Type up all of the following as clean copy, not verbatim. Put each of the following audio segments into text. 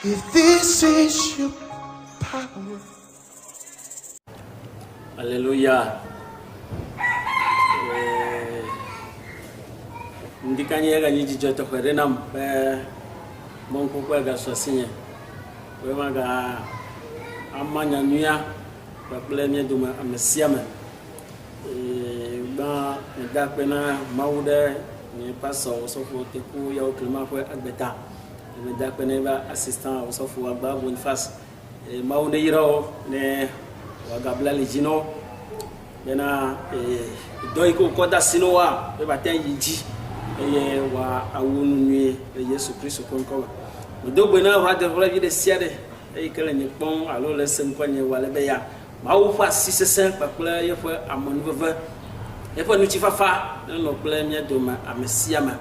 If this is your power. Hallelujah. Ndikanye ga nyiji jota kwere nam monko kwa ga sosinye we maga amanya nuya ba plenya duma amesiama ba da pena maude ni paso sofo teku ya oklima kwa agbeta me da pena ba assistant sofo agba Boniface maude yiro ne waga blali jino bena doi ko koda sinowa be baten yiji eye wa awonu nue Yesu Kristo konko dogbe na wa de vra bi de siade e kele ni pon alo le sem kwanye wale be ya ma wo fa sisesen pakula ye fo amonu veve e fo nu chi fafa no kula mi do ma amesia ma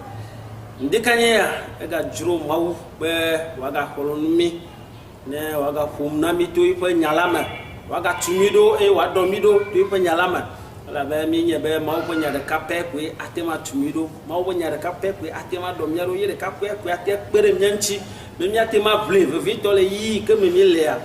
ndikanye ya e ga juro mawu be wa ga kolonu mi ne wa ga fum na mi to ipo nyalama wa ga tumido e wa do mido to ipo nyalama la ba mi nye be ma wo nya de kape ku atema tumido ma wo nya de kape ku atema do miaro ye de kape ku ate kpere nyanchi me mi atema vle vito le yi ke me mi le ya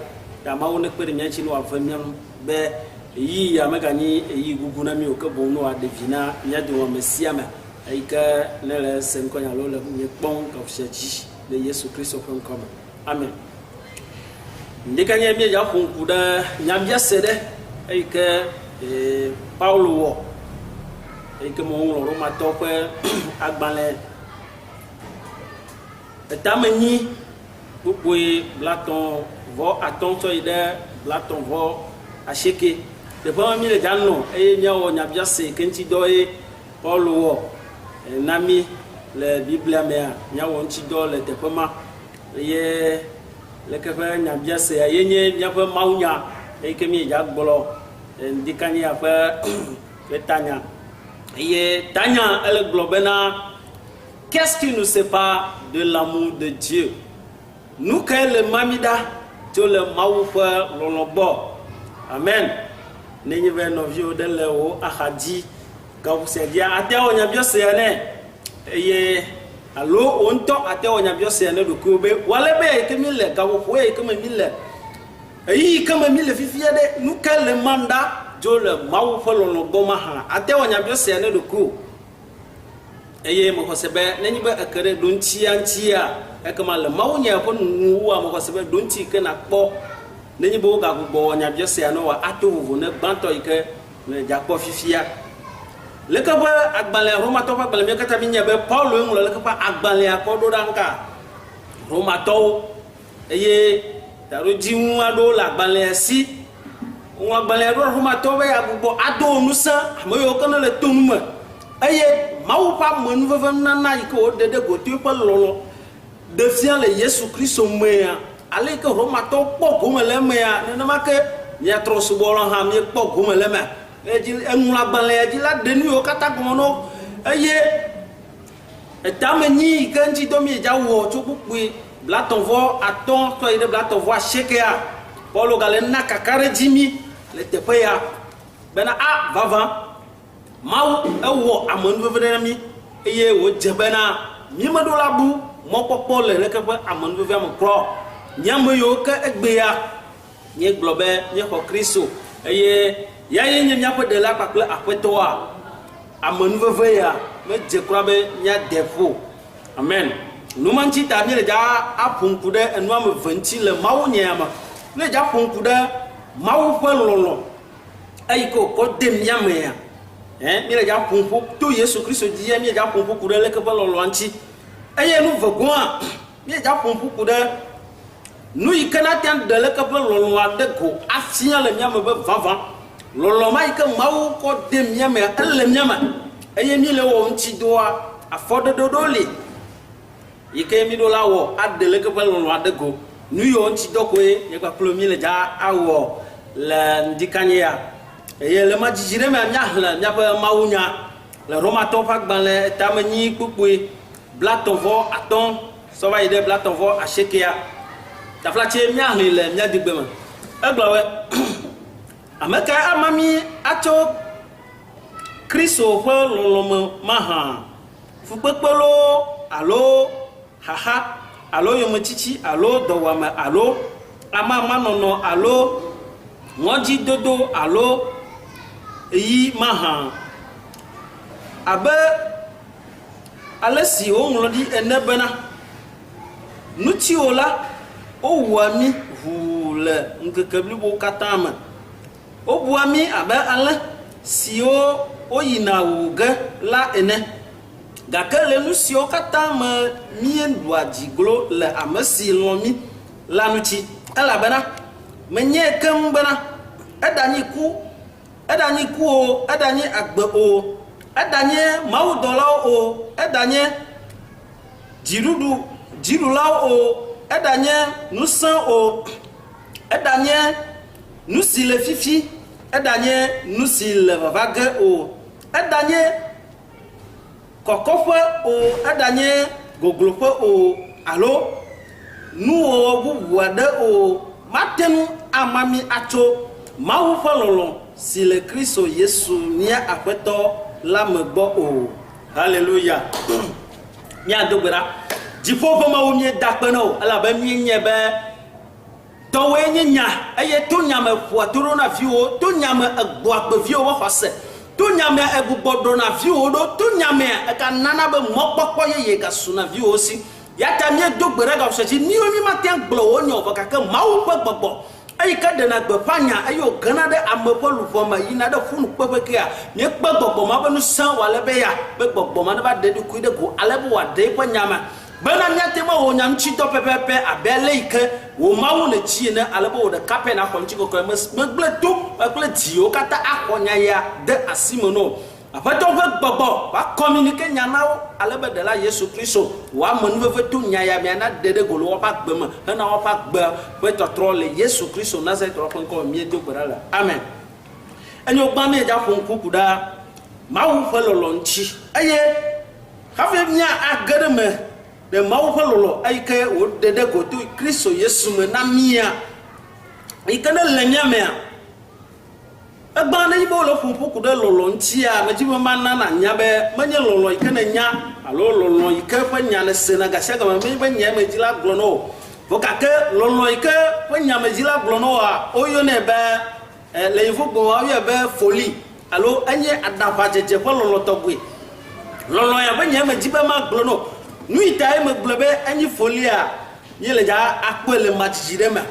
ma wo ne kpere nyanchi no afa miam be yi ya mega ni yi gugu na mi o ke bon no ade vina nya de wo mesia ma ai ka ne le sen ko nya lo le mi pon ka fshaji de Yesu Kristo kon koma amen ndikanye mi ja fun kuda nyambia sede ai ke Paulo wo eke mo ngoro Roma tope agbale etameni gbogbo blaton vo aton so ide blaton vo acheke de ba mi le dano e nya wo nya bia se kenti do e Paulo wo nami le Bible me nya wo nti do le tepema ye le ke fa nya bia se ayenye nya fa maunya e ke mi ja gbolo ndikanye afa Tanya et Tanya elle globena qu'est-ce qui nous sépare de l'amour de Dieu nous que le mamida to le mawufa lolobo amen nenye ve novio de lewo ahadi ka se dia ate onya biose ene eye allo onto ate onya biose ene do kobe wale be ke mi le ka wo e ke mi le eyi kama mi le fifia de nous que le mandat jo le mawu folo no goma ha ate wonya bi se ne do ku eye mo ko sebe nanyi ba akere don chiantia e kama le mawu nya ko nu wa mo ko sebe don chi ke na kpo nanyi bo ga gbo wonya bi se no wa ato vuvu ne banto ike ne ja kpo fifia le ka ba agbale Roma to ba gbale me kata bi nya be Paulo nglo le ka ba agbale akodo danka Roma to eye taro jiwu ado la agbale si won agbale ro Roma to be agbo ado nusa mo yo kan le tonuma eye mawu pa monu vevem nana iko dede gotu pe lolo de fian le Yesu Kristo meya ale ke Roma to po go mele meya ne ma ke ya trosu bolo ha mi po go mele me eji enun agbale eji la denu yo kata go no eye etameni kanji do mi ja wo to pupu blaton vo aton to ide blaton vo shekea polo galena kakare jimi le tepeya bena a vava mau ewo amonu vevena mi eye wo jebena mi madola bu mo popo le ke ba amonu veve am kro nyam yo ke egbeya nye globe nye ko Kristo eye ya ye nyam nyapo de la pakle akwetoa amonu veve ya me je krabe nya defo amen numanchi ta mi le ja apunkude enu am venti le mawu nyama le ja punkude mawu pelolo ayiko ko dem yame ya mi le ja punku to Yesu Kristo di ya mi ja punku kude le ke pelolo anchi aye nu vagoa mi ja punku kude nu ikana tan de le ke pelolo ade ko afia le nyama be vava lolo mai ke mawu ko dem yame ele nyama aye mi le wo nchi doa afodododole yike mi do lawo adele ke pelolo ade go nu yo nchi dokoe ye kwa plomi le ja awo la ndikanye ya eye le majijire me nya hla nya pa mawunya le Roma to fa gbanle tamani pupue blaton vo aton so va ide blaton vo ashekea ta flache nya hli le nya digbema eglawe amaka amami acho Kristo fo lolomo maha fu pepelo alo haha alo yomechichi alo dɔwame alo amamanɔnɔ alo ŋɔdzidodo alo yi mahã abe ale si woŋlɔ ɖi ene bena nutiwo la wowua mi ʋuu le ŋkeke blibo katã me wobua mi abe ale siwo woyina wu ge la ene gake le nu siwo katã me míeɖua dziglo le ame si lɔ̃ mi la ŋuti elabena menye keŋ bena eɖanyi ku o eɖanye agbe o eɖanye mawudɔlawo o eɖanye dziɖulawo o eɖanye nusẽ o eɖanye nu si le fifi eɖanye nu si le vava ge o eɖanye kɔkɔƒe o eɖanye gogloƒe o alo nuwɔwɔ bubu aɖe o mate ŋu ama mi atso Mawu ƒe lɔlɔ̃ si le Kristo Yesu mía aƒetɔ la me gbɔ o. Hallelujah. Míado gbe ɖa. Dziƒo ƒe Mawu míeda kpe na o elabe míenye be tɔwoe nye nya eye to nya me ƒoa to ɖo na viwo, to nya me egbɔa gbe viwo ƒe xɔse, to nya me egbugbɔ ɖo na viwo ɖo, to nya me eka nana be mɔkpɔkpɔ yeye gasu na viwo si. Ya ta míedo gbe ɖa gawuse dzi míwo mi mate gblɔ wo nya o vɔ gake Mawu ƒe gbɔgbɔ eyi ke ɖena gbeƒã nya eye wògena ɖe ame ƒe luʋɔ me yina ɖe ƒunukpeƒe kea míekpe gbɔgbɔ ma ƒe ŋusẽ wòale be ya be gbɔgbɔ ma ne va ɖe ɖokui ɖe go ale be wòaɖe eƒe nya me bena míate be wò nya ŋutidɔ pɛpɛpɛ abe ale yi ke wò Mawu le dzi ene ale be wò ɖeka pɛ na xɔ ŋutikɔkɔe megble to kple dziwo katã axɔ nya ya de asi me no aƒetɔ ƒe gbɔgbɔ va communique nya na wo ale be ɖela Yesu Kristo wòame nuveve to nya ya miana ɖe ɖe go le woƒe agbe me hena woƒe agbe ƒe tɔtrɔ le Yesu Kristo Nazaretɔ ƒe ŋkɔ me míedo gbe ɖa le amen. Enyo gbã míedza ƒo ŋku ku ɖa Mawu ƒe lɔlɔ̃ ŋuti eye hafi mía age ɖe me ɖe Mawu ƒe lɔlɔ̃ eyi ke wòɖe ɖe go to Kristo Yesu me na mía yi ke ne le mía mea egba ne yibo le ƒoƒo ku ɖe lɔlɔ̃ ŋutia medzi be mana na nya be menye lɔlɔ̃ yi ke ne nya alo lɔlɔ̃ yi ke ƒe nya le sena gasia game menye be nya me dzi la gblɔ na o vɔ gake lɔlɔ̃ yi ke ƒe nya me dzi la gblɔ na oa woyɔnɛ be le yevugbe woyɔe be foli alo enye aɖaʋadzedze ƒe lɔlɔ̃ tɔgbe lɔlɔ̃ ya be nya me dzi be ma gblɔ na o nu yi ta ye me gblɔ be enyi folia nye le dza akpe le madzidzi ɖe me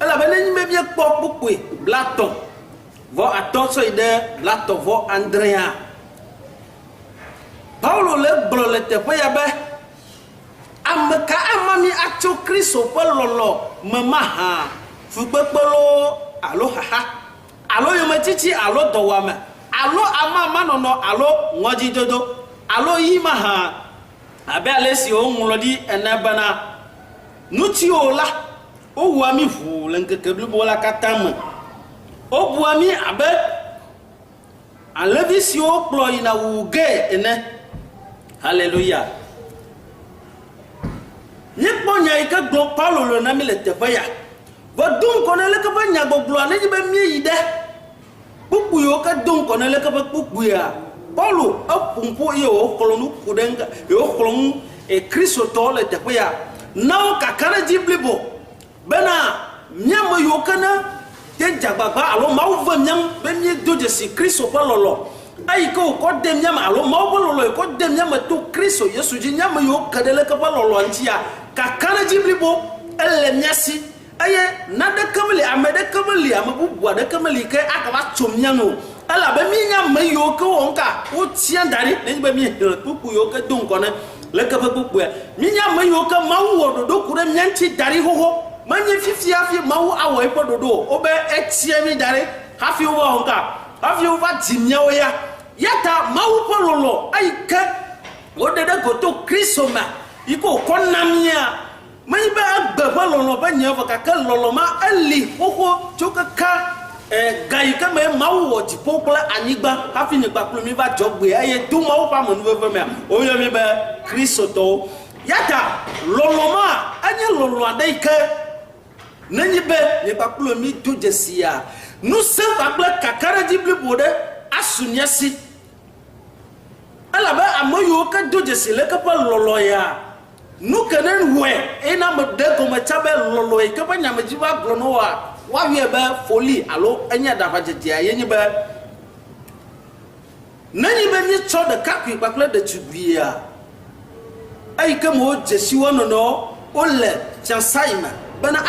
elabena enyi be míekpɔ kpukpue blatɔ vɔ atɔ tsɔ yi ɖe blatɔ vɔ andrea Paulo le gblɔ le teƒe ya be ame ka ama mi atso Kristo ƒe lɔlɔ̃ me mahã fugbekpe lo alo xaxa alo yometsitsi alo dɔwame alo amamanɔnɔ alo ŋɔdzidodo alo yi mahã abe ale si woŋlɔ ɖi ene bena nutiwo la wowua mi ʋuu le ŋkeke blibo la katã me wobua mi abe alẽvi siwo kplɔ yina wu ge ene. Hallelujah. Míekpɔ nya yi ke gblɔ Paulo le na mi le teƒe ya vɔ do ŋkɔ ne leke ƒe nyagbɔgblɔa nenye be míeyi ɖe kpukpu yiwo ke do ŋkɔ ne leke ƒe kpukpuia Paulo eƒo ŋƒo eye wòxlɔ nu ƒo ɖe ŋka wòxlɔ nu kristotɔwo le teƒe ya na wo kaka ɖe dzi blibo bena míame yiwo ke ne de dzagbagba alo Mawu ve míam be míedo dzesi Kristo ƒe lɔlɔ̃ eyi ke wòkɔ de míame alo Mawu ƒe lɔlɔ̃ yi kɔ de míame to Kristo Yesu dzi míame yiwo ke ɖe leke ƒe lɔlɔ̃ ŋutia kaka ɖe dzi blibo ele mía si eye naɖeke meli ame ɖeke meli ame bubu aɖeke meli ke agava tso mía ŋu elabe míenya ame yiwo ke wɔ ŋka wotia da ɖi nenye be míehe kpukpu yiwo ke do ŋkɔ ne leke ƒe kpukpua míenya ame yiwo ke Mawu wɔ ɖoɖo ku ɖe mía ŋuti da ɖi xoxo menye fifi hafi Mawu awɔ eƒe ɖoɖo o wobe etia mi da ɖi hafi wova wɔ ŋka hafi wova dzi míawo ya ta Mawu ƒe lɔlɔ̃ eyi ke woɖe ɖe goto Kristo me yi ke wòkɔ na mía menye be egbe ƒe lɔlɔ̃ be nye vɔ gake lɔlɔ̃ ma eli xoxo tso keka ga yi ke me Mawu wɔ dziƒo kple anyigba hafi nye kpakple mi va dzɔ gbe eye to Mawu ƒe amenuveve mea woyɔ mi be kristotɔwo ya ta lɔlɔ̃ ma enye lɔlɔ̃ aɖe yi ke nenye be nye kpakple mi do dzesia ŋusẽ kpakple kaka ɖe dzi blibo ɖe asu mía si elabe ame yiwo ke do dzesi leke ƒe lɔlɔ̃ ya nous kenen ouais et na me de comme tchabel lolo et que ba nyama jiba glono wa wie ba folie allo enya dafa jeje yenyi ba nani be ni cho de kakwi bakle de tubia ay que mo jesi wono no ole chansaima bana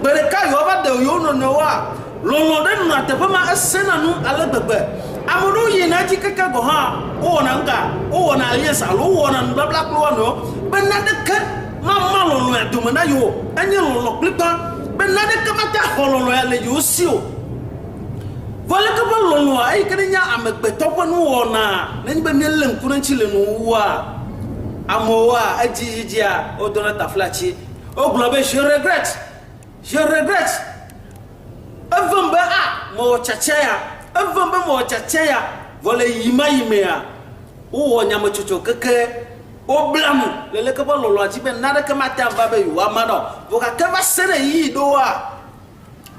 bere ka yo ba de yo no wa lolo de na te ma asena nu ale gbegbe amudu yina ji kaka go ha o na nga o na aliesa lo wo na bla bla klo no bana de ka mama lolo e dum na yo enye lolo klipa bana de ka mata hololo ya le yo sio wala ka ba lolo ay kenya amegbe topo nu wo na nyi be mi le nkuru nchile no wa amowa ajijia o dona taflachi o globe je regrette avamba mo chachaya avamba mo chachaya wala yima yimea o nyama chocho keke o blamu lele ka ba lolo ati be nada ka mata mbabe yu amano voka ka ba sere yi doa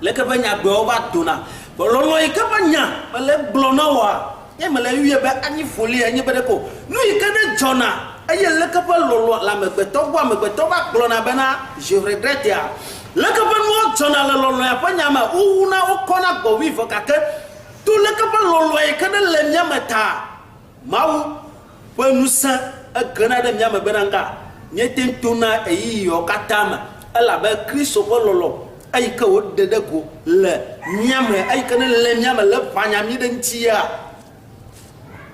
le ka ba nya gbe o ba dona bo lolo yi ka ba nya le blona wa ye mele yu be anyi folie anyi be ko nu yi ka de jona aye le ka ba lolo la megbeto ba blona bena je regrette ya le ka ba no jona le lolo ya pa nya ma una o kona go wi voka ke tu le ka ba lolo yi ka de le nya mata mawu po nusa agana de nya ma benanga nyeten tuna eyi yo katama ala ba kristo ko lolo ay ka o de go le nyame ay ka le nyame le panya mi de ntia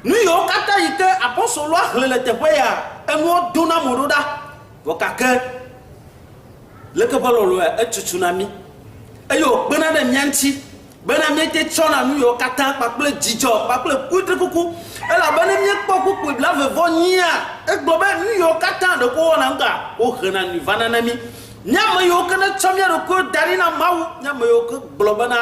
nu yo kata yike apostolo ahlele tepoya eno dona mododa wokake le ka balolo e tsunami ayo bena de nyanti bena miete chona nu yo kata paple jijo paple kutrikuku ela bena mi kpokuku la vevo nya e globe nu yo kata de ko na nga o khana ni vanana mi nyama yo kana chamya ro ko darina mawu nyama yo ko globana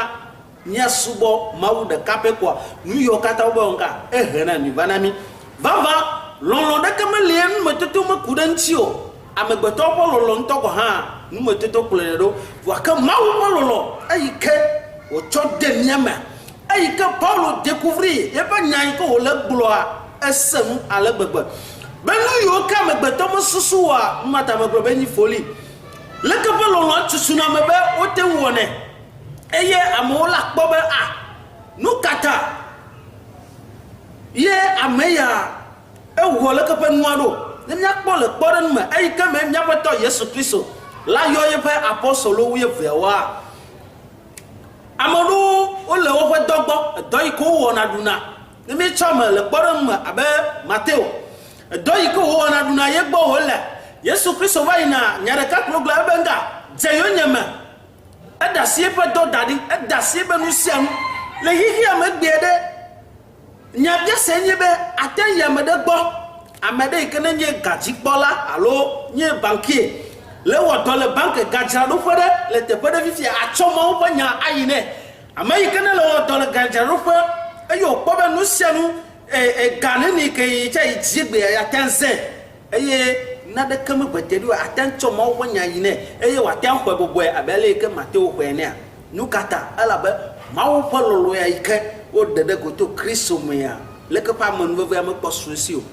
nya subo mawu de kape kwa nu yo kata obonga ehena ni vanami vava lolo de kamelien meteto makudanchio amegbeto po lolo ntoko ha nu meteto kulero waka mawu lolo ayike o chode nyama ayike paulo découvrir ye ba nyan ko le gloa esem ale gbegbe benu yo ka megbeto mosusuwa mata megbe ni folie le ka lolo tsusuna mebe o te wone eye amola kpobe nukata ye ameya e wole ka penuado nya kpole kpore nme e ka me nya beto yesu kristo la yo ye pe apostolo wi vewa amodu o le wo fe dogbo do iko wo na duna mi chama le kpore nme abe mateo do iko wo na duna ye gbo ho le yesu kristo wa ina nya ka progla benga jeyo nyeme eda siebe do dadi eda siebe nu siam le hihi amegbe nya bia senyebe aten yamede gbo amede ikene nye gaji bola alo nye bankier le wodo le banque gaja do fode le te pede fifi achomo wo nya ayine amayi kene le wodo le gaja do fo eyo pobe nu sianu gane ni ke cha ijigbe ya tense eye na de kama gbetedu atancho mo wonya yine eye watan kwa bobo abele ke mateo kwene nukata alabe mawo pololo ya ike o dede goto kristo meya leke pa monveve ya mekposusi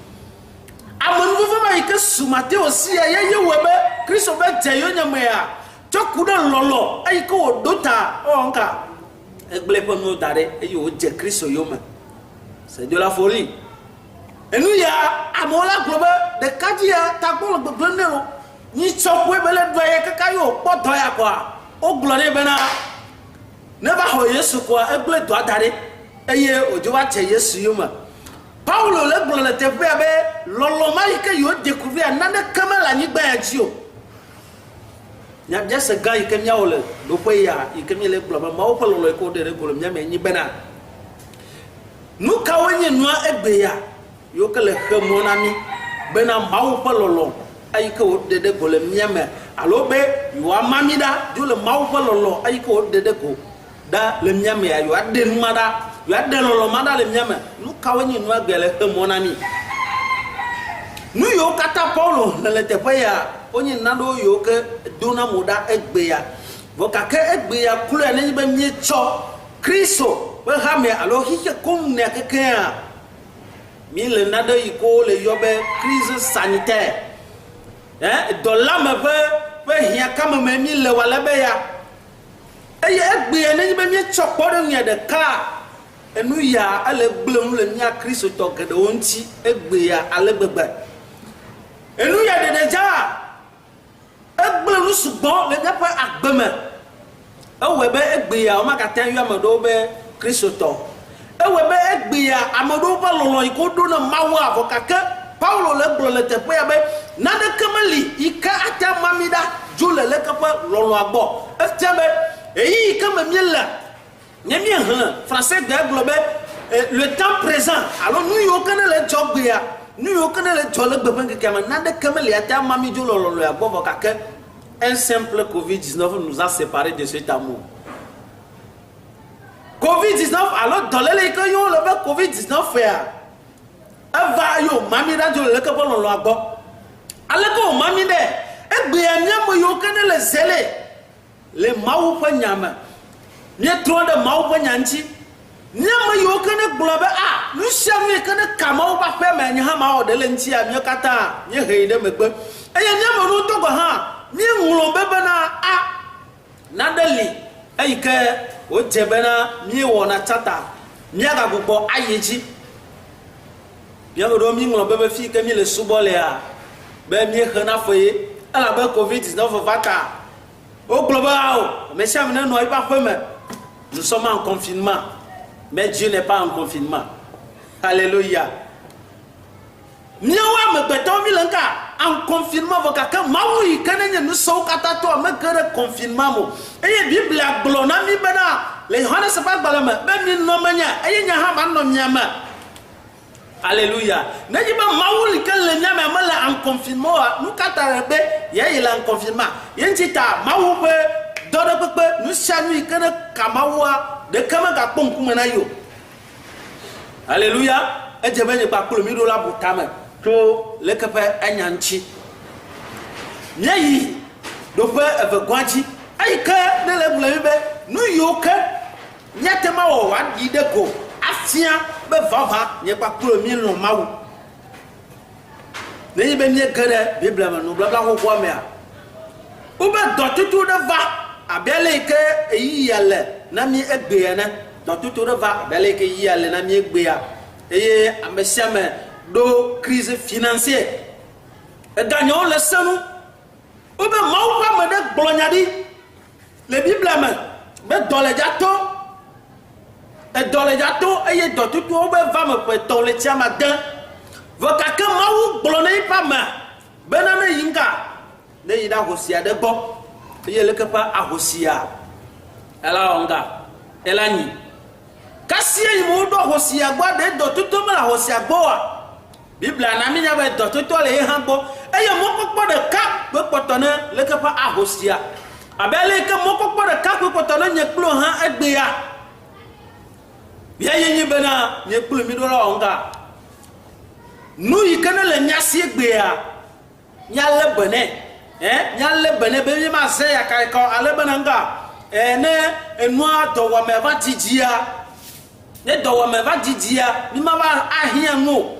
amonveve ma ike su mateo si ya ye webe kristo be jeyo nyameya chokude lolo ike o dota onka egble po no dare eye o je kristo yoma c'est de la folie. Et nous, il y a Amola Globe, de Kadia, Takol, Glenero, ni Chokwe, Bele, Doya, Kakayo, Potoya, quoi. O Glone Bena. Never ho yesu, quoi, et bled doit d'aller. Et ye, o Joache, yes, yuma. Paulo, le Glone, te fait, Loloma, que you découvrir another camel and you buy a Gio. Y'a just a guy, you can yawl, Lopoya, you can let Globe, Mopolo, le code, the Golem, Yammy Bena. Nous, Kawenye, Noa, Ebeya. Yokele hemonami bena mawu pelolo ayiko dede gole miame alo be yo amamida jo le mawu pelolo ayiko dede ko da le miame ayo ade mada yo ade lolo mada le miame nu kawenyi nu agele hemonami nu yo kata paulo le tepeya onye nado yo ke dona moda egbeya voka ke egbeya kulu ene be miecho kristo we ha me alo hike kom ne kekea mille nade iko le yobe crise sanitaire dɔla me ƒe hiã kame me mi le wale be ya eye egbe ne be mi tsɔ kpɔ ɖe nya ɖeka enu ya ele gblẽ nu le mia kristotɔ geɖewo ŋuti egbe ya ale gbegbe enu ya ɖeɖe dza egblẽ nu sugbɔ le miaƒe agbe me ewɔe be egbe ya woma katã yɔ ame ɖewo be kristotɔ ewɔe be egbe ya ame ɖewo ƒe lɔlɔ yi ke woɖo na Mawu avɔ gake Paulo le gblɔ le teƒe ya be naneke meli yi ke ate mami ɖa dzo le leke ƒe lɔlɔa gbɔ efia be eyi yi ke me miele nye mi hlẽ français gbe gblɔ be le temps présent alo nu yiwo ke ne le dzɔ gbea nu yiwo ke ne le dzɔ le gbe ƒe ŋkekea me naneke meli ate mami dzo le lɔlɔa gbɔ vɔ gake un simple Covid-19 nous a séparés de cet amour. Covid-19 alors dɔléle yi ke yewo le be Covid-19 ya eva yo mami ɖa dzo le leke ƒe lɔlɔa gbɔ aleke wo mami ɖe egbea miame yiwo ke ne le zele le Mawu ƒe nya me mietrɔ ɖe Mawu ƒe nya ŋuti miame yiwo ke ne gblɔ be nu sia nu yi ke ne ka Mawu ƒe aƒe me nye hã mawɔ ɖe le ŋutia mie katã miehe yi ɖe megbe eye miame nu tɔ gbe hã mieŋlɔ be bena naɖe li eyi ke wodze bena miewɔna tsata miagagbugbɔ ayi dzi miame ɖewo miŋlɔ be fi ke mi le subɔ lea be miexena fe ye elabe Covid-19 va ta wogblɔ be ame sia ame ne nɔ eƒe aƒe me nous sommes en confinement mais Dieu n'est pas en confinement alléluia miawo amegbetɔwo mi le nka en confinement vɔ gake Mawu yi ke ne nye nusɔwo katã tɔ ame ge ɖe confinement mo eye Biblia gblɔ na mi bena le Yohanes ƒe agbalẽ me be mi nɔ menye eye nye hã manɔ mia me alléluia nedzi be Mawu li ke le mia me mele en confinement wa nu katã le be ye le en confinement ye ŋuti ta Mawu ƒe dɔɖekpekpe nu sia nu yi ke ne ka Mawua ɖeke megakpɔ ŋkume na yi o alléluia edze be nye kpakplo mi ɖo la bu tame tso leke ƒe enya ŋuti míeyi ɖoƒe evegɔa dzi eyi ke ne le gblɔ mi be nu yiwo ke míate ma wɔ wòaɖi ɖe go afia be vava nye kpakplo mi lɔ Mawu nenye be mie ge ɖe Biblia me nubabla xoxoa mea wobe dɔtutu ɖe va abe ale yi ke eyia le na mi egbea ne dɔtutu ɖe va abe ale yi ke yia le na mi egbea eye ame sia ame ɖo crise financière eganyawo le senu wobe Mawu ƒe ame ɖe gblɔ nya ɖi le Biblia me be dɔ le dzato edɔ le dzato eye dɔtutuwo be va me ƒe etɔ̃ le tia ma de vɔ gake Mawu gblɔ ne yiƒe ame bena ne yi ŋka ne yi ɖe ahosi aɖe gbɔ eye leke ƒe ahosia ela wɔ ŋka ela nyi kasia yi me woɖo ahosia gbɔ ɖe dɔtutu mele ahosia gbɔ wa Biblia na mi nya be dɔtutu le ye hã gbɔ eye mɔkpɔkpɔ ɖeka kpe kpɔtɔ ne leke ƒe ahosia abe ale ke mɔkpɔkpɔ ɖeka kpe kpɔtɔ ne nye kplo hã egbea ya ye nyi bena nye kplo mi ɖo la wɔ ŋka nu yi ke ne le mia si egbea mialé bene mialé bene be mi ma ze ya ka ale bena ŋka ne enua dɔwɔme va didia ne dɔwɔme va didia mi ma va ahia nu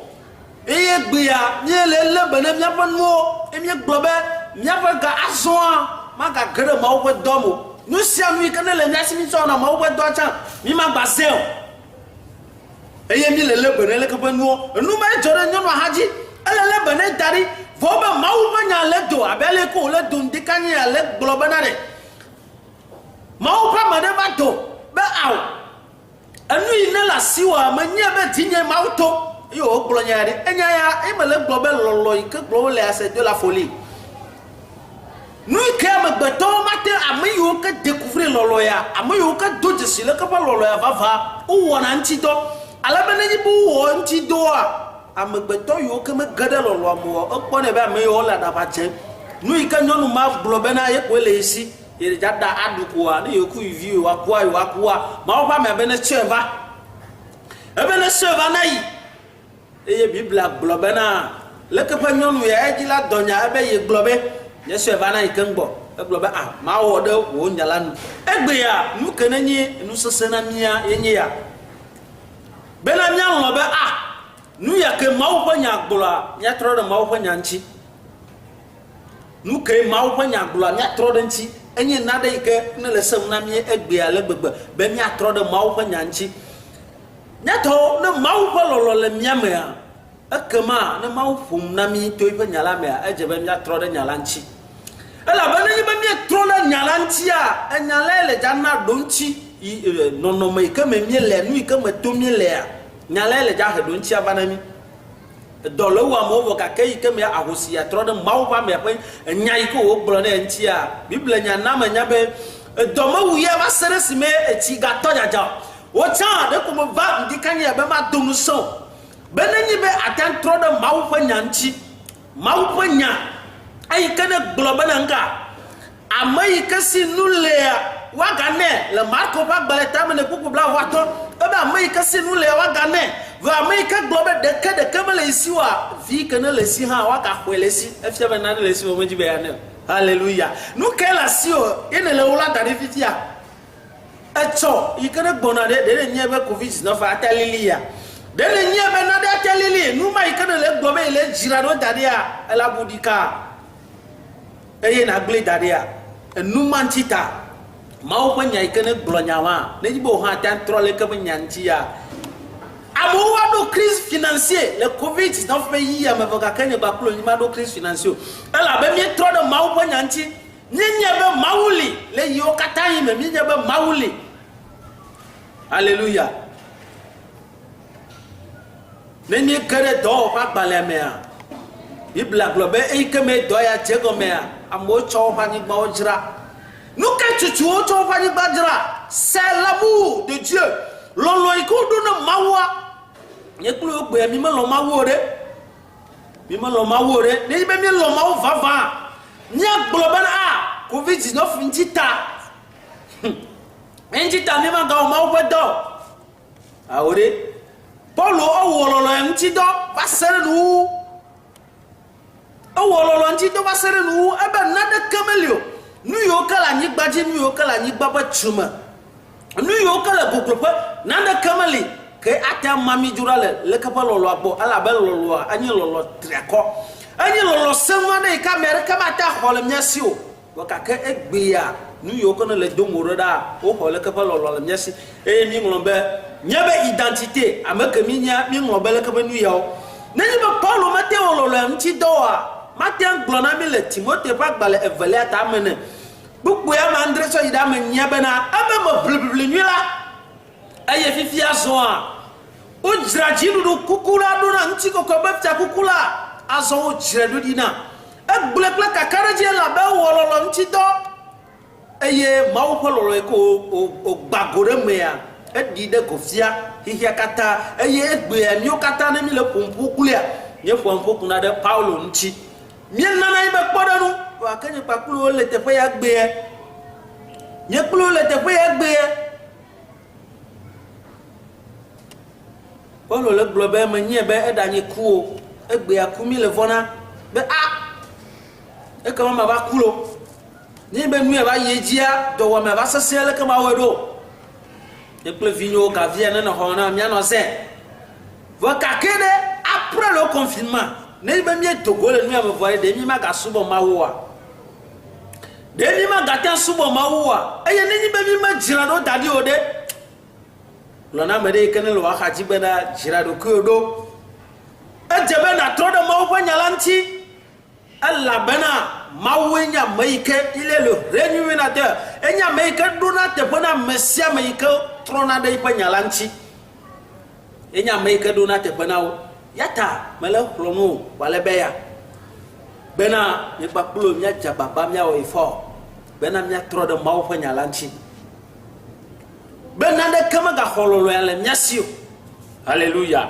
eye gbea miele lé bene miaƒe nuwo eye miegblɔ be miaƒe ga azɔa maga ge ɖe Mawu ƒe dɔ mo nu sia nu yi ke ne le mia si mi tsɔ na Mawu ƒe dɔ tsã mi ma gba ze o eye mi le lé bene leke ƒe nuwo enu ma dzɔ ɖe nyɔnua hã dzi ele lé bene da ɖi vɔ be Mawu ƒe nya le do abe ale ko wòle do ŋdi kanyi ale gblɔ bena ɖe Mawu ƒe ame ɖe va do be awo enu yi ne le asiwòa menye be dinye Mawu to eye wògblɔ nya ɖi enya ya eme le gblɔ be lɔlɔ yi ke gblɔ wole c'est de la folie nu yi ke amegbetɔwo mate ame yiwo ke découvrir lɔlɔ ya ame yiwo ke do dzesi leke ƒe lɔlɔ ya vava wowɔna ŋutidɔ alebe ne nyi be wowɔ ŋutidɔa amegbetɔ yiwo ke mege ɖe lɔlɔa me o ekpɔnɛ be ame yiwo le aɖaba dze nu yi ke nyɔnu ma gblɔ bena ye koe le esi ye dza da aɖukoa ne yeku yi vi yewoakua Mawu ƒe ame be ne tsɔe va ebe ne tsɔe va na yi eye Biblia gblɔ bena leke ƒe nyɔnu ya edzi la dɔnya ebe ye gblɔ be nye tsɔe va na yi ke ŋgbɔ egblɔ be mawɔ ɖe wò nya la nu egbea nu ke ne nye nu sesẽ na mia ye nye ya bena mialɔ̃ be nu ya ke Mawu ƒe nya gblɔa miatrɔ ɖe Mawu ƒe nya ŋuti nu ke mawu ƒe nya gblɔa míatrɔ ɖe ŋuti enye na ɖe yi ke ne le sem na mí egbe ale gbegbe be míatrɔ ɖe mawu ƒe nya ŋuti míatɔ ne mawu ƒe lɔlɔ le mía mea ekema ne mawu ƒom na mí to yiƒe nya la mea edze be míatrɔ ɖe nya la ŋuti elabena nye be míetrɔ ɖe nya la ŋutia enya la le dzana ɖo ŋuti nɔnɔme yi ke me míele nu yi ke me to míelea nya la le dza he ɖo ŋuti ava na mí dɔ le wɔ amewo vɔ gake yi ke me ahosi atrɔ ɖe mawu ƒe amea ƒe nya yi ke wogblɔ ɖe ŋutia biblia nya na me nya be dɔmewu ya va se ɖe si me etsi gatɔ dzadza wotsã ɖe ko me va ŋdi kanye be ma do nu sɔn be nenye be ate trɔ ɖe mawu ƒe nya ŋuti mawu ƒe nya eyi ke ne gblɔ be na nga ame yi ke si nu lea waganɛ le Marko ƒe agbalẽ tame ne kpukpu bla wɔatɔ ebe ame yi ke si nu lea waganɛ va ame yi ke gblɔ be ɖeke mele esi wa vi ke ne le esi hã wagaxɔe le esi efia be nane le esi wo medzi be ya ne haleluya nu ke le asi o ye ne le wo la da ɖe fifia etsɔ yi ke ne gbɔna ɖe nye be COVID-19 ate lili ya ɖe ne nye be na ɖe ate lili nu ma yi ke ne le gblɔ be le dzra ɖo da ɖea ela bu ɖika eye na gble da ɖea enu ma ŋuti ta mawu ƒe nya yi ke ne gblɔ nya ma ne dzi be wo hã te trɔ le ke be nya ŋuti ya amewo aɖo crise financier le COVID-19 ƒe yi ame vɔ gake nye bakplo nyi ma ɖo crise financier elabe míetrɔ ɖe mawu ƒe nya ŋuti míenye be mawu li le yiwo katã yi me míenye be mawu li haleluya ne míeke ɖe dɔwɔƒe agbalẽ mea biblia gblɔ be eyi ke me dɔ ya dze gɔmea amewo tsɔ woƒe anyigbawo dzra nu ke tutuwo tsɔ woƒe anyigba dzra c'est l'amour de Dieu lɔlɔ yi ke woɖo ne mawua nye kple wo gbea mi melɔ mawu o ɖe mi melɔ mawu o ɖe ne be mi lɔ mawu vavã míagblɔ bena COVID-19 ŋuti ta ŋuti ta mi magawɔ mawu ƒe dɔ awo ɖe Paulo ewɔ lɔlɔ ŋuti dɔ va se ɖe nuwu ewɔ lɔlɔ ŋuti dɔ va se ɖe nuwu ebe naɖeke meli o nu yiwo ke le anyigba dzi nu yiwo ke le anyigba ƒe tume nu yiwo ke le gogloƒe naɖeke meli ke ate mami dzra le leke ƒe lɔlɔa gbɔ elabe lɔlɔa enye lɔlɔ triakɔ enye lɔlɔ seŋu aɖe yi ke ame aɖeke mate axɔ le mía si o gake egbea nu yiwo ke ne le do mo ɖe ɖa woxɔ leke ƒe lɔlɔ le mía si eye mi ŋlɔ be nye be identité ame ke mi nya mi ŋlɔ be leke ƒe nu yawo nenye be Paulo mate wɔ lɔlɔ ŋuti dɔ oa mate gblɔ na mi le Timote ƒe agbalẽ evelia tame ne gbogbo ya ma andre sɔ yi ɖe ame nya bena ebe me ʋliʋli nyui la eye fifia zɔa wodzra dziɖuɖu kuku la ɖo na ŋuti kɔkɔ be fia kuku la azɔ wodzra ɖo ɖi na egblẽ kple kakaɖedzi elabe wɔ lɔlɔ ŋuti dɔ eye mawu ƒe lɔlɔ yi ke wògba go ɖe mea eɖi ɖe gofia xixia katã eye egbea míwo katã ne mi le ƒoƒo kulia míeƒo ŋƒo kuna ɖe Paulo ŋuti míenana yi be kpɔɖeŋu gake nye kpakplo wo le teƒe ya gbea nye kplo le teƒe ya gbea Paulo le gblɔ be menye be eɖanye ku o egbea ku mi le vɔna be ekema mava ku lo nye be nu eva yi dzia dɔwɔme va sesẽ leke ma wɔe ɖo nye kple vinyewo gavia ne xɔ na míanɔ zẽ vɔ gake ɖe après le confinement ne be mie dogo le nu ame vɔ ɖe mi magasubɔ mawua ɖe mi magate subɔ mawua eye ne be mi medzra ɖo da ɖi o ɖe lɔna ame ɖe yi ke ne le waxadzi bena dzra ɖokuiwo ɖo edze be natrɔ ɖe mawu ƒe nya la ŋuti elabena mawue nye ame yi ke il est le réunificateur enye ame yi ke ɖona teƒe na ame sia ame yi ke trɔna ɖe yiƒe nya la ŋuti enye ame yi ke ɖona teƒe na wo yata mele xlɔm o wale be ya bena mi kpakplo míadze agbagba míawɔ ifɔ bena míatrɔ ɖe mawu ƒe nya la ŋuti bena ɖeke megaxɔ lɔlɔ ya le mía si o haleluya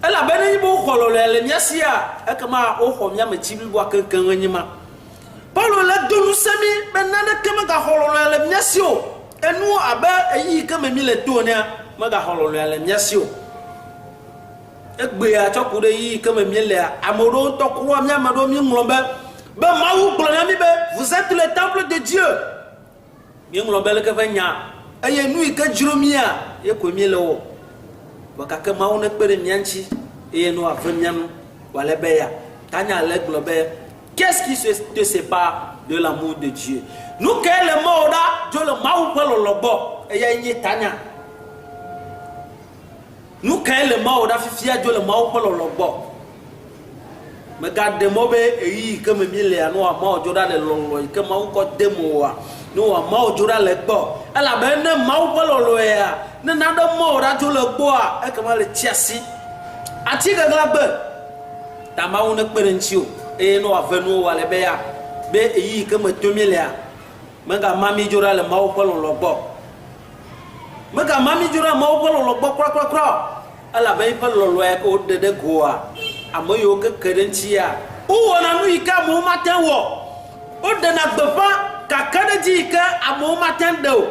elabena yi be woxɔ lɔlɔ ya le mía sia ekema woxɔ mía me tsi bliboa keŋkeŋ enyi ma Paulo le do nu se mi bena ɖeke megaxɔ lɔlɔ ya le mía si o enu abe eyi ke me mi le to nea megaxɔ lɔlɔ ya le mía si o egbea tsɔ ku ɖe yi ke me mi lea ame ɖewo ŋutɔ kura mi ame ɖewo mi ŋlɔ be Mawu gblɔ na mi be vous êtes le temple de Dieu mi ŋlɔ be leke ƒe nya eye nu yi ke dzro mia ye koe mi le wɔ vɔ gake Mawu ne kpe ɖe mia ŋuti eye nu ave mia ŋu wale be ya tanya le gblɔ be Qu'est-ce qui te sépare de l'amour de Dieu? Nous qui le mort là, Dieu le mau pas le lobo et ya y tanya. Nous qui le mort là, fifia Dieu le mau pas le lobo. Me garde mobe et y comme mille à nous à mort Dieu le lolo et comme mau ko demo à nous à mort Dieu le bo. Elle a ben ne mau pas le loya. Ne nada mort là Dieu le bois et comme le tiasi. Atiga glabe. Ta mau ne perentio. Et nous avons à l'ébéa, bé et comme 2000 ans. Mega mami jura le mau polo lobo. Mega mami jura mau polo lobo kwa. Ala bay polo loe ko de goa. Amoyo ke kerentia. Ou on a nu ika mo matin wo. O de na befa ka kadeji ika amo matin do.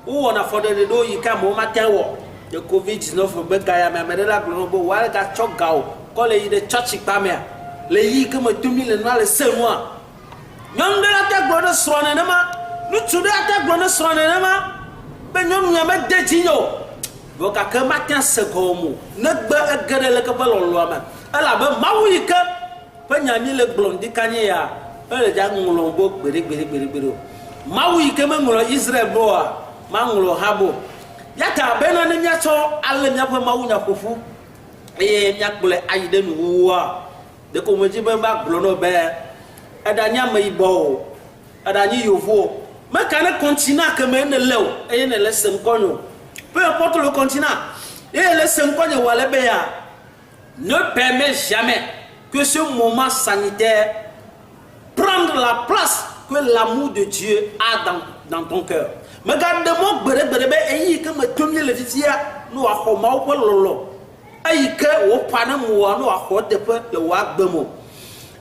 Ou on a fodé de do ika mo matin wo. De Covid-19 be kaya me la globo wa ka chogao. Ko le ide church pa me. Les yi comme 2000 noix les 5 mois. Nous de la tête de soignema, nous tu de la tête de soignema, ben nous y met des dignos. Donc à que matin secomo, ne be gare le capel loi man. Ala be mawi que ben yami le blondi kanya, le jang lombo beri. Mawi que me Israël boa, manglo habo. Yata ben an nyato alle nyapo mawu nyapofu. E nyakbule aide nuwa. De comme je me bats blono be adanya meibo adanya yovo mais quand le continent que me ne lew et ne laisse konyo peu importe le continent et laisse konyo wala be ya ne permet jamais que ce moment sanitaire prenne la place que l'amour de Dieu a dans ton cœur. Mais garde moi bere et comme tomie le visia nous a ko maw ko lolo aïe au panam ou à nous à côte de peu de wak bemo.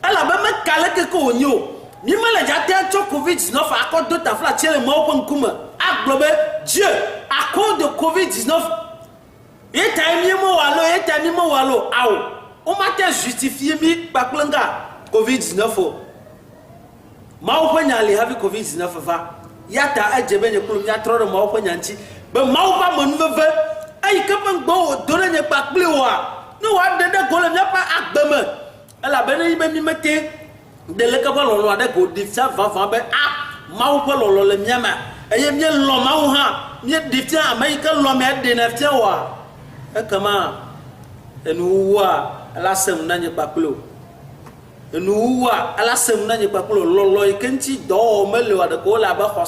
Elle a même calé que konyo. Ni me la jate à Covid-19 à cause de ta flatte le mot pour comme à globe Dieu à cause de Covid-19. Et t'as mis mon wallo et t'as mis mon wallo. Aou. On m'a justifié mi baklanga Covid-19. Ma ou pas nyali avec Covid-19 va. Yata a djebe ne kulum ya trop de ma ou pas nyanti. Ben ma ou pas mon veuve. Aïe, comme un beau donné n'est pas plus haut. Nous avons des golem, n'a pas acte. Elle a béni, même de l'école, on a des godis, ça va, ah, Maupa lolo le miama. Et il y a l'homme, il y a des tiens, Américain, l'homme est des neftiens. Et comment nous voit à la semaine n'est pas plus. Et nous voit à la semaine n'est pas plus. Lolo et Kenti dort, mais le de go là-bas,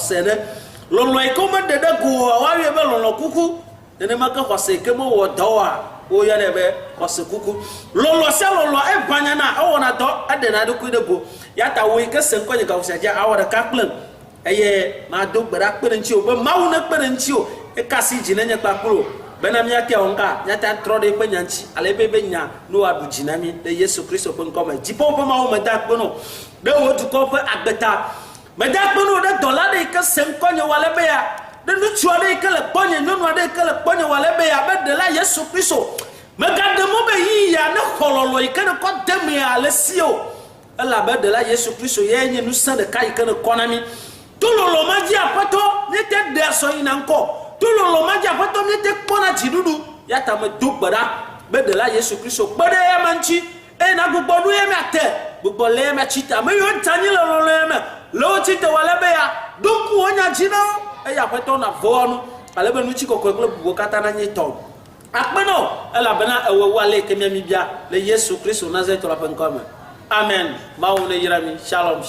Lolo et comme de go, à lolo coucou. Ne ma ka kwase kemo wo dawa o ya nebe kwase kuku lolo se lolo e banyana o na do adena do kuidego ya ta wo ke sen ko ni ka usaja awada ka plan eye ma do gbara pere nchi o be mawu na pere nchi o e kasi jinanya pa kuro benam ya ke onka ya ta tro de pe nyanchi ale be nya no adu jinami de Yesu Kristo pe nkoma jipo pe mawu ma da pe no de wo du ko pe agbeta me da pe no de dollar de ke sen ko ni wale be ya de nous tuer que le bonne non de que le bonne wala be ya de la Yesu Kristo me garde mo be yi ya ne kololo i que ne ko demi ale sio la be de la Yesu Kristo ye nye nous sang de kai que ne konami tout le ma di apato ne te de so ina nko tout le ma di apato ne te pona jidudu ya ta me dugbara be de la Yesu Kristo bade ya manchi e na gbogbo nu ye me ate gbogbo le me chita me yo tani le me lo chita wala be ya donc onya jina et après ton avonu ale be nuchi ko ko bukata na nyito akpeno ela bena ewe wale kemia bia le Yesu Kristo Nazareth la penkome amen mawo ne yirami shalom